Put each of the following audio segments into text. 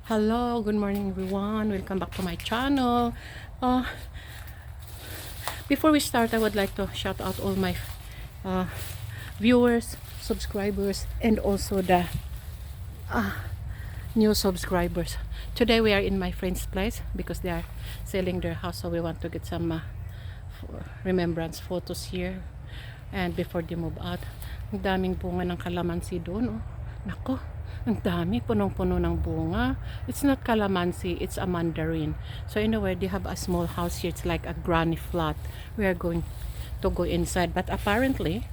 Hello, good morning everyone. Welcome back to my channel. Uh, Before we start, I would like to shout out all my uh, viewers, subscribers, and also the new subscribers. Today we are in my friend's place because they are selling their house, so we want to get some remembrance photos here and before they move out. Ang daming bunga ng kalamansi doon. Oh. Nako, ang dami, punong-puno ng bunga. It's not calamansi, it's a mandarin. So anyway, they have a small house here. It's like a granny flat. We are going to go inside, but apparently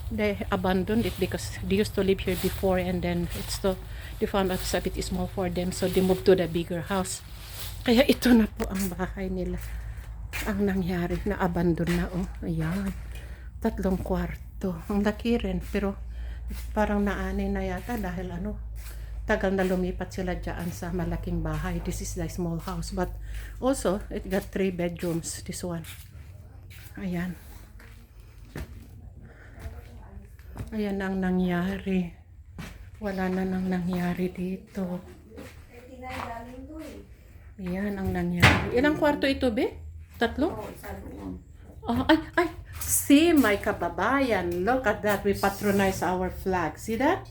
they abandoned it because they used to live here before, and then they found out it's a bit small for them, so they moved to the bigger house. Kaya ito na po ang bahay nila. Ang nangyari, na abandon na. Oh, ayan, 3 kwarto. Ang laki rin, pero parang naanay na yata dahil tagal na lumipat sila dyan sa malaking bahay. This is the small house, but also it got 3 bedrooms, this one. Ayan. Ayan ang nangyari. Wala na nang nangyari dito. Ayan ang nangyari. Ilang kwarto ito, be? 3? Oh, ay, see, my kababayan, look at that. We patronize our flag. See that?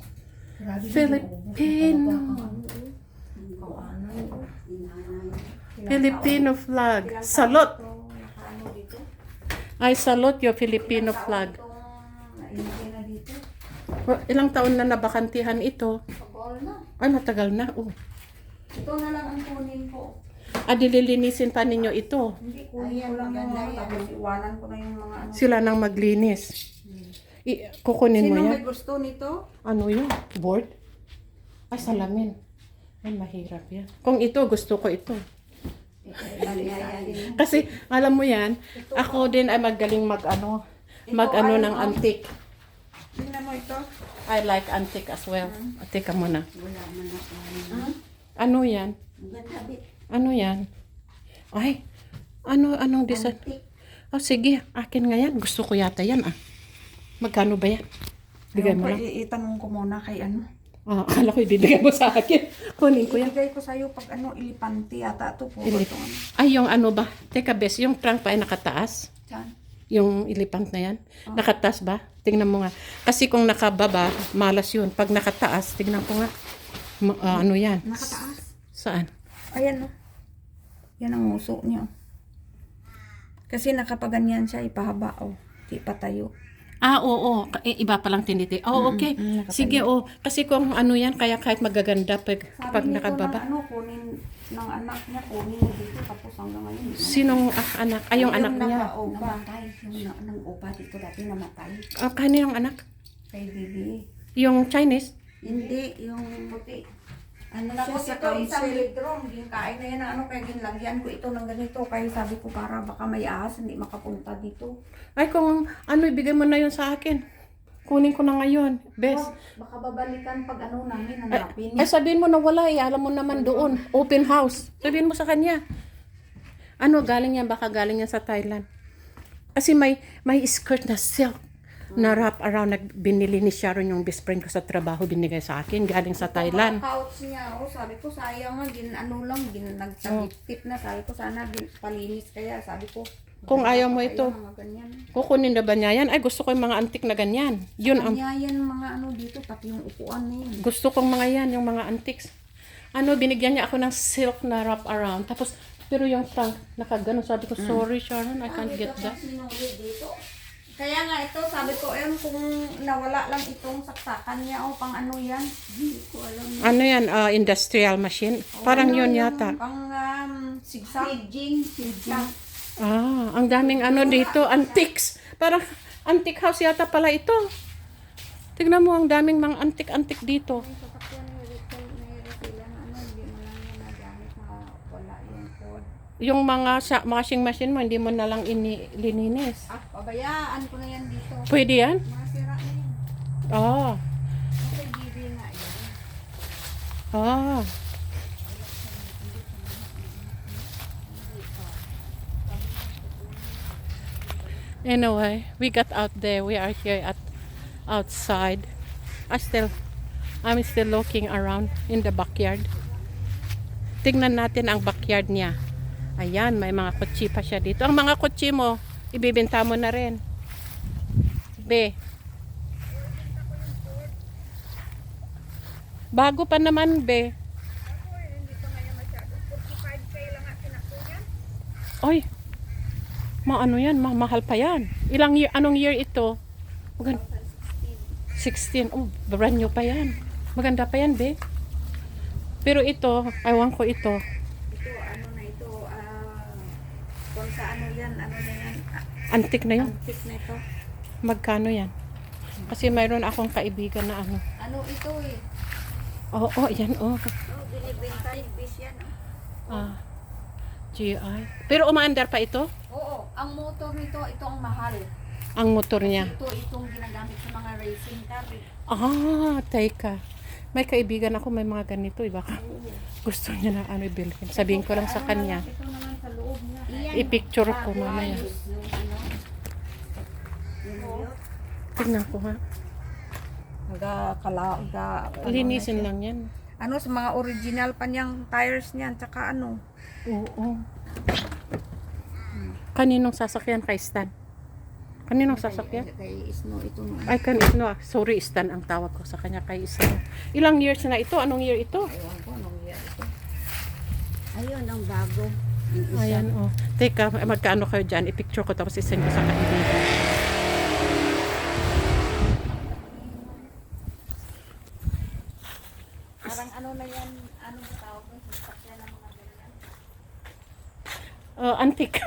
Filipino flag. Salute. I salute your Filipino flag. Ilang taon na nabakantihan ito? Ay, matagal na. Oh. Ito na lang ang kunin ko. Dililinisin pa ninyo ito. Hindi, kunin ko lang yung mga tapos iwanan ko na yung mga Sila nang maglinis. Kukunin mo Sino yan. may gusto nito? Ano yun? Board? Ay, salamin. Ay, mahirap yan. Kung ito, gusto ko ito. Kasi, alam mo yan, ako din ay magaling mag-ano ng antique. Tingnan mo ito. I like antique as well. Teka muna. Wala man ako. Ano yan? Ano yan? Ay, anong design? Oh, sige, akin nga yan. Gusto ko yata yan, ah. Magkano ba yan? Bigay mo lang. Itanong ko muna kay ano. Akala ko ibibigay mo sa akin. Kunin ko yan. Ibigay ko sa'yo pag ilipante yata ito po. Ay, yung ano ba? Teka, bes, yung trunk pa ay nakataas? Saan? Yung ilipant na yan? Nakataas ba? Tingnan mo nga. Kasi kung nakababa, malas yun. Pag nakataas, tingnan ko nga. Ano yan? Nakataas? Saan? Ayan o. Yan ang uso niya. Kasi nakapaganyan siya, ipahaba o. Di patayo. Oo. Iba palang tiniti. Okay. Sige, Kasi kung ano yan, kaya kahit magaganda pag nakababa. Sabi kunin ng anak niya, kunin niya dito, tapos hanggang ngayon. Sinong anak? Ay, yung anak niya. Namatay. Yung opa dito dati namatay. Kanino yung anak? Kay Bibi. Yung Chinese? Hindi, yung puti. Ano na po ito, isang bedroom. Ginkain na yan ng kaya ginlagyan ko ito ng ganito. Kaya sabi ko para baka may ahas, hindi makapunta dito. Ay, kung ibigay mo na yun sa akin. Kunin ko na ngayon. Best. Baka babalikan pag namin, hanapin. Ay, sabihin mo na wala eh. Alam mo naman doon. Open house. Sabihin mo sa kanya. Galing yan? Baka galing yan sa Thailand. Kasi may skirt na silk na wrap around. Binili ni Sharon, yung best friend ko sa trabaho, binigay sa akin. Galing sa Thailand. Couch niya, sabi ko sayang nga, nagtagip-tip na. Sabi ko sana palinis kaya. Sabi ko, kung ayaw mo ito, kukunin na ba niya yan? Ay, gusto ko yung mga antique na ganyan. Yun ang yan mga dito, pati yung upuan na yun. gusto kong mga yan, yung mga antiques. Binigyan niya ako ng silk na wrap around. Tapos, pero yung trunk, nakagano. Sabi ko, sorry Sharon, I can't get that. Dito. Kaya nga ito, sabi ko, kung nawala lang itong saksakan niya, pang ano yan? Hindi ko alam. Ano yan? Industrial machine? Parang yun yata. Pang sigsag. Ang daming dito, antiques. Parang antique house yata pala ito. Tignan mo, ang daming mga antique dito. Yung mga washing machine mo, hindi mo na lang lininis. Pabayaan ko na yan dito. Pwede yan? Mga sira na yan. Okay, bibi na yan. Anyway, we got out there. We are here outside. I'm still looking around in the backyard. Tingnan natin ang backyard niya. Ayan, may mga kotse pa siya dito. Ang mga kotse mo, ibibenta mo na rin. Be. Bago pa naman, be. Oy, ano yan? Mahal pa yan. Ilang year, anong year ito? 16. Oh, brand new pa yan. Maganda pa yan, be. Pero ito, ewan ko ito. Ito, ano na ito, kung sa ano yan, Antique na yun. antique na ito. Magkano yan? Kasi mayroon akong kaibigan na ano. Ano ito eh? Oo, yan, oh. Binibenta yung bis yan. GI. Pero umaandar pa ito? Oo, ang motor nito, ito ang mahal. Ang motor niya. Itong ginagamit sa mga racing car. Teka. May kaibigan ako may mga ganito, baka gusto niya na ano ibilhin. Sabihin ko lang sa kanya. Ito naman sa loob niya. I-picture ko mamaya. Yung ano, Tignan ko ha. Linisin lang yan. Ano, sa mga original pa niyang tires niyan, tsaka ano. Oo. Kaninong sasakyan kay Stan? Kaninong sasakyan? Kay Isno, ito no. Ay, Isno. Sorry, Stan ang tawag ko sa kanya kay Isno. Ilang years na ito? Anong year ito? Ayun ko, anong year ito? Ayun, ang bago. Ayan, oh. Teka, magkaano kayo dyan? I-picture ko tapos isend ko sa kaibigan. Parang ano na yan, ano ba tawag mo? Sasakyan ng mga ganyan. Antique.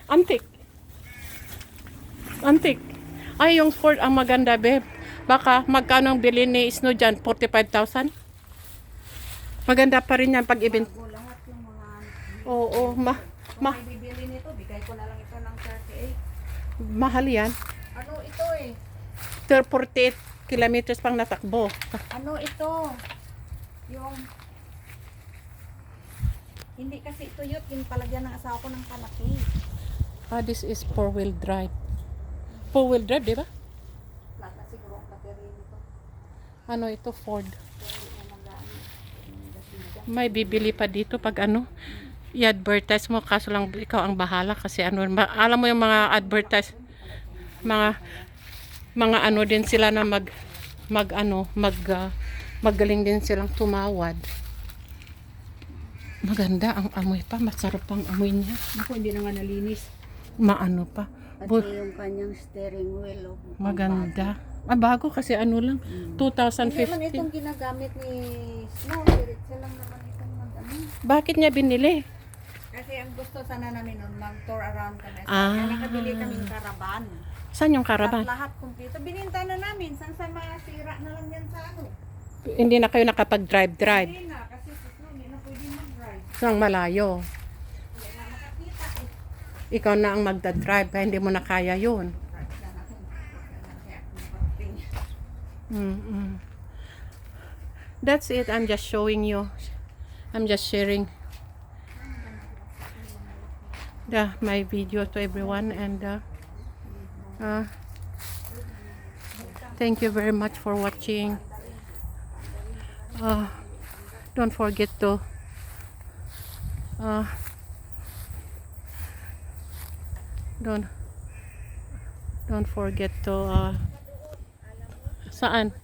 Antique. Antique. Ay, yung Ford ang maganda, babe. Baka magkano ang bilhin ni Snow dyan? 45,000? Maganda pa rin yan pag ibin. Bago lahat yung mga... Oo, Kung may bibili nito, bigay ko na lang ito ng 38. mahal yan. Ano ito eh? 48 kilometers pang natakbo. Ano ito? Yung... Hindi kasi ito yun, palagyan ng asawa ko ng kalaki. This is 4-wheel drive. 4-wheel drive, di ba? Wala na siguro ang battery nito. Ano ito? Ford. Hindi na mag-ano. May bibili pa dito pag ano, i-advertise mo, kaso lang ikaw ang bahala kasi ano, alam mo yung mga advertise, mga ano din sila na magaling din silang tumawad. Maganda ang amoy pa, masarap ang amoy niya. Ako hindi na nga nalinis. Maano pa. Pati yung kanyang steering wheel. Maganda. Bago kasi ano lang, Hindi man 2015. itong ginagamit ni Snow. Diretso lang naman itong mag-ano. Bakit niya binili? Kasi ang gusto sana namin nun, mag-tour around kami. Ah. Kaya nakabili kaming karaban. Saan yung At karaban? lahat kumpleto. Bininta na namin. Saan sa masira na lang yan sa ano. Hindi na kayo nakapag-drive-drive. Hindi na. Kasi si Snow, hindi na pwede mag-drive. Nang malayo. Hindi na makakita eh. Ikaw na ang magdadrive, kaya hindi mo na kaya yun. Drive na natin. Kaya kumarating. Mm-mm. That's it. I'm just showing you. I'm just sharing my video to everyone, and thank you very much for watching. Don't forget to don't forget to saan?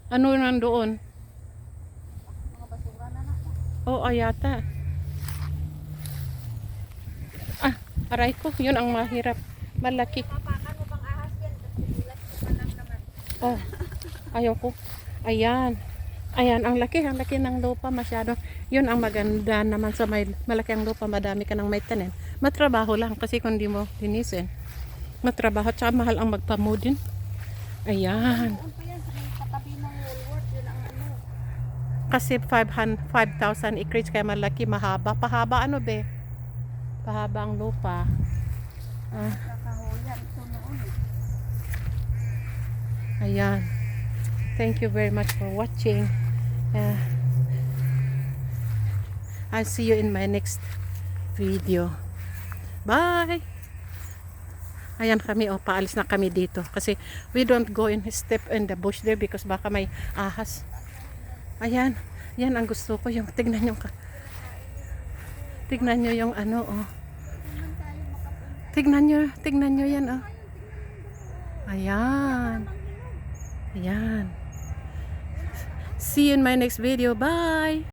Ano nandoon? Mga basura na na. Oo, yata. Aray ko, yun ang mahirap. Malaki. Papakan mo pang ahas yan. Kasi gulat ko lang naman. Oh, ayaw ko. Ayan. Ayan, ang laki ng lupa masyado. Yun ang maganda naman sa may malaki ang lupa, madami ka nang may tanim. Matrabaho lang kasi kung di mo linisin. Matrabaho, tsaka mahal ang magpamudin. Ayan. Doon pa yan sa may katabi ng Woolworth. Yun ang ano. Kasi 5,000 acres kaya malaki, mahaba. Pahaba ano be? Pahaba ang lupa. Kakahuyan. Ito noon eh. Ayan. Thank you very much for watching. I'll see you in my next video. Bye! Ayan kami, paalis na kami dito. Kasi we don't go and step in the bush there because baka may ahas. Ayan. Yan ang gusto ko, yung tignan nyo tignan nyo yung ano, oh. Tignan nyo yan, oh. Ayan. Ayan. See you in my next video. Bye!